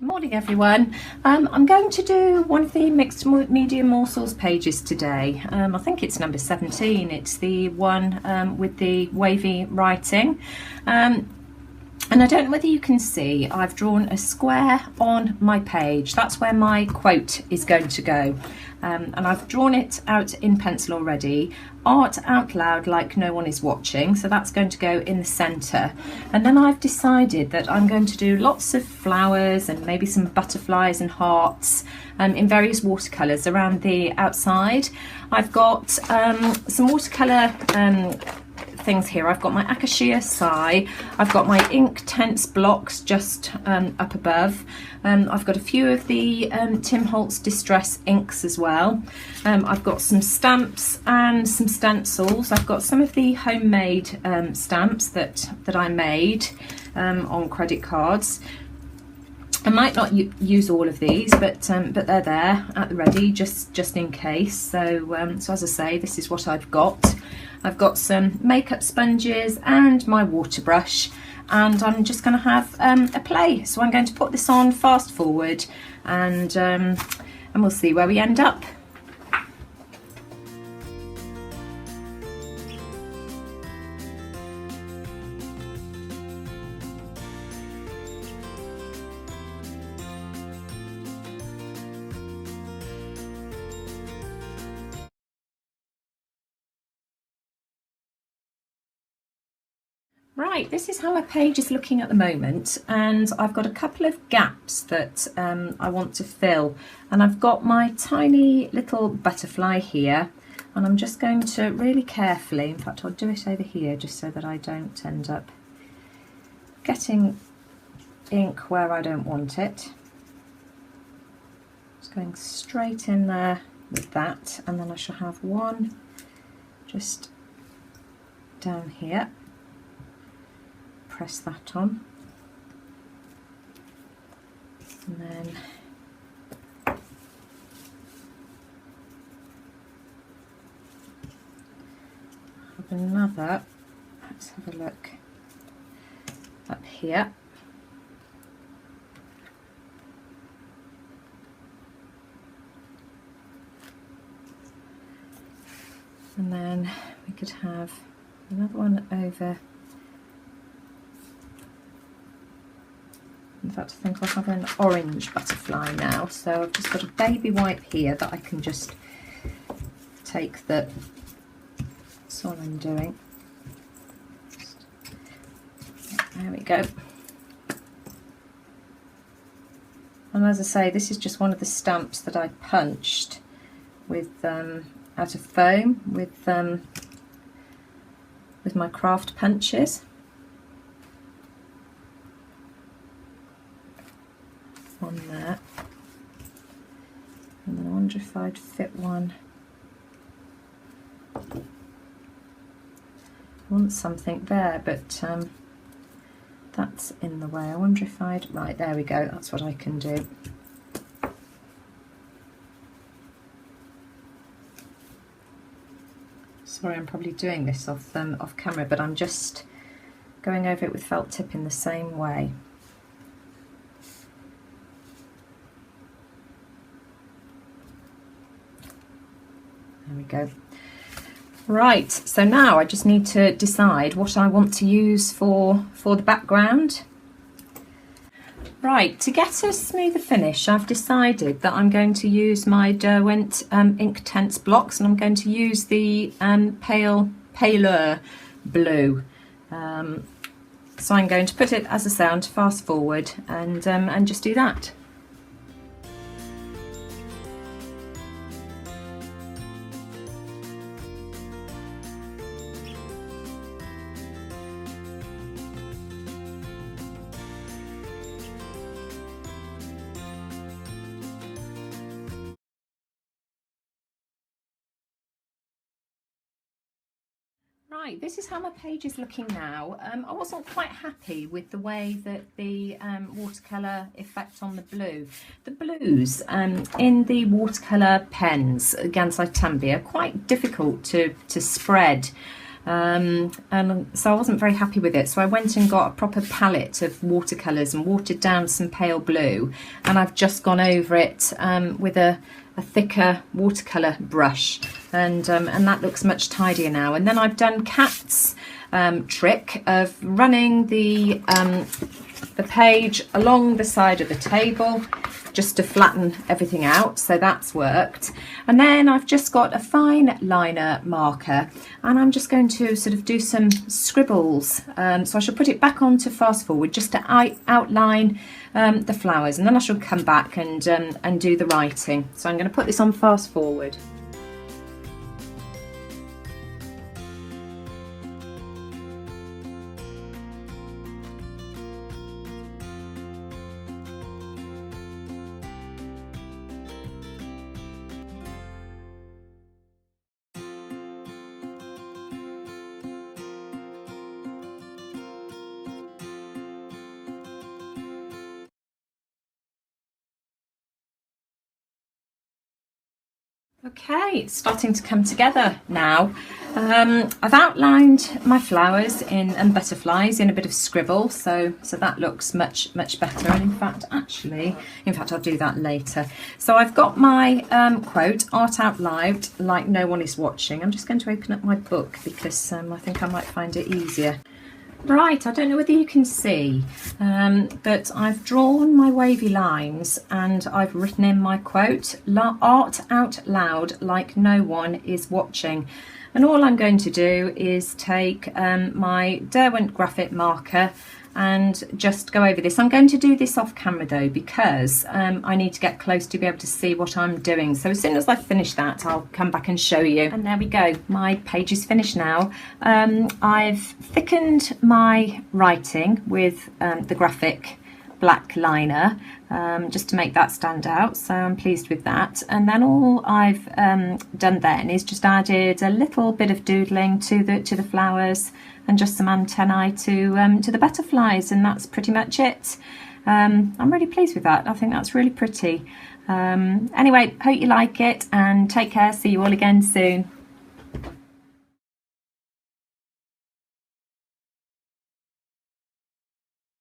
Morning everyone. I'm going to do one of the mixed media morsels pages today. I think it's number 17. It's the one with the wavy writing. And I don't know whether you can see, I've drawn a square on my page. That's where my quote is going to go. And I've drawn it out in pencil already. Art out loud like no one is watching. So that's going to go in the centre. And then I've decided that I'm going to do lots of flowers and maybe some butterflies and hearts in various watercolours around the outside. I've got some watercolour things here. I've got my Acacia Sai, I've got my Inktense blocks just up above. I've got a few of the Tim Holtz Distress inks as well. I've got some stamps and some stencils. I've got some of the homemade stamps that I made on credit cards. I might not use all of these, but they're there at the ready just in case. So, so as I say, this is what I've got. I've got some makeup sponges and my water brush, and I'm just going to have a play. So I'm going to put this on fast forward, and we'll see where we end up. Right, this is how my page is looking at the moment, and I've got a couple of gaps that I want to fill, and I've got my tiny little butterfly here, and I'm just going to really carefully, in fact I'll do it over here just so that I don't end up getting ink where I don't want it. Just going straight in there with that, and then I shall have one just down here. Press that on, and then have another, let's have a look up here, and then we could have another one over. In fact, I think I'll have an orange butterfly now. So I've just got a baby wipe here that I can just take the, that's all I'm doing. There we go. And as I say, this is just one of the stamps that I punched with out of foam with my craft punches. On there, and then I wonder if I'd fit one. I want something there, but that's in the way. I wonder if I'd, right, there we go, that's what I can do. Sorry, I'm probably doing this off camera, but I'm just going over it with felt tip in the same way. There we go. Right, so now I just need to decide what I want to use for the background. Right, to get a smoother finish, I've decided that I'm going to use my Derwent Inktense blocks, and I'm going to use the paler blue. So I'm going to put it, as a sound, fast forward, and just do that. Right, this is how my page is looking now. I wasn't quite happy with the way that the watercolour effect on the blue. The blues in the watercolour pens, Gansai Tambi, are quite difficult to spread and so I wasn't very happy with it, so I went and got a proper palette of watercolours and watered down some pale blue, and I've just gone over it with a thicker watercolour brush, and that looks much tidier now. And then I've done Kat's trick of running the page along the side of the table just to flatten everything out, so that's worked. And then I've just got a fine liner marker, and I'm just going to sort of do some scribbles. So I shall put it back onto fast forward just to outline the flowers, and then I shall come back and do the writing. So I'm going to put this on fast forward. Okay, it's starting to come together now. I've outlined my flowers and butterflies in a bit of scribble, so that looks much better. And in fact I'll do that later. So I've got my quote, "Art out loud like no one is watching." I'm just going to open up my book because I think I might find it easier. Right, I don't know whether you can see, but I've drawn my wavy lines and I've written in my quote, "Art out loud like no one is watching." And all I'm going to do is take my Derwent graphite marker and just go over this. I'm going to do this off camera though, because I need to get close to be able to see what I'm doing. So as soon as I finish that, I'll come back and show you. And there we go, my page is finished now. I've thickened my writing with the graphic black liner just to make that stand out, so I'm pleased with that. And then all I've done then is just added a little bit of doodling to the flowers and just some antennae to the butterflies, and that's pretty much it. I'm really pleased with that. I think that's really pretty. Anyway, hope you like it, and take care. See you all again soon.